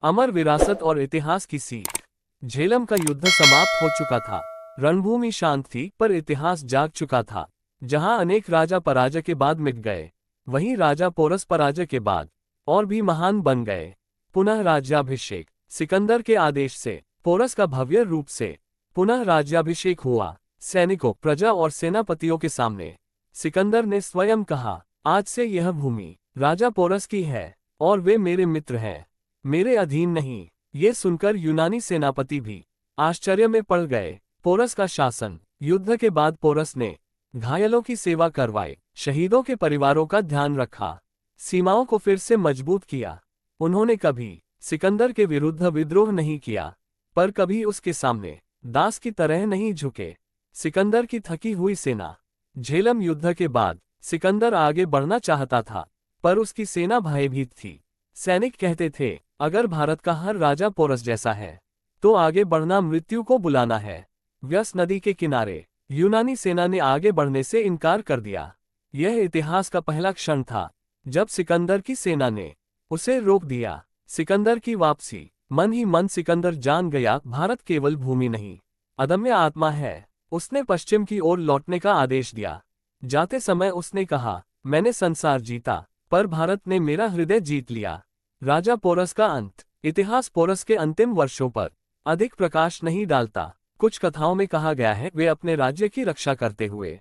अमर विरासत और इतिहास की सीख। झेलम का युद्ध समाप्त हो चुका था। रणभूमि शांत थी, पर इतिहास जाग चुका था। जहां अनेक राजा पराजय के बाद मिट गए, वहीं राजा पोरस पराजय के बाद और भी महान बन गए। पुनः राज्याभिषेक। सिकंदर के आदेश से पोरस का भव्य रूप से पुनः राज्याभिषेक हुआ। सैनिकों, प्रजा और सेनापतियों के सामने सिकंदर ने स्वयं कहा, आज से यह भूमि राजा पोरस की है और वे मेरे मित्र हैं, मेरे अधीन नहीं। ये सुनकर यूनानी सेनापति भी आश्चर्य में पड़ गए। पोरस का शासन। युद्ध के बाद पोरस ने घायलों की सेवा करवाई, शहीदों के परिवारों का ध्यान रखा, सीमाओं को फिर से मजबूत किया। उन्होंने कभी सिकंदर के विरुद्ध विद्रोह नहीं किया, पर कभी उसके सामने दास की तरह नहीं झुके। सिकंदर की थकी हुई सेना। झेलम युद्ध के बाद सिकंदर आगे बढ़ना चाहता था, पर उसकी सेना भयभीत थी। सैनिक कहते थे, अगर भारत का हर राजा पोरस जैसा है, तो आगे बढ़ना मृत्यु को बुलाना है। व्यस नदी के किनारे यूनानी सेना ने आगे बढ़ने से इनकार कर दिया। यह इतिहास का पहला क्षण था जब सिकंदर की सेना ने उसे रोक दिया। सिकंदर की वापसी। मन ही मन सिकंदर जान गया, भारत केवल भूमि नहीं, अदम्य आत्मा है। उसने पश्चिम की ओर लौटने का आदेश दिया। जाते समय उसने कहा, मैंने संसार जीता, पर भारत ने मेरा हृदय जीत लिया। राजा पोरस का अंत। इतिहास पोरस के अंतिम वर्षों पर अधिक प्रकाश नहीं डालता। कुछ कथाओं में कहा गया है, वे अपने राज्य की रक्षा करते हुए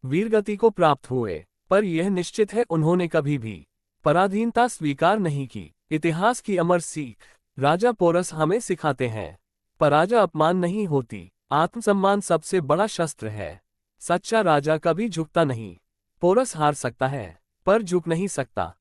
वीरगति को प्राप्त हुए, पर यह निश्चित है उन्होंने कभी भी पराधीनता स्वीकार नहीं की। इतिहास की अमर सीख। राजा पोरस हमें सिखाते हैं, पराजय अपमान नहीं होती, आत्मसम्मान सबसे बड़ा शस्त्र है। सच्चा राजा कभी झुकता नहीं। पोरस हार सकता है, पर झुक नहीं सकता।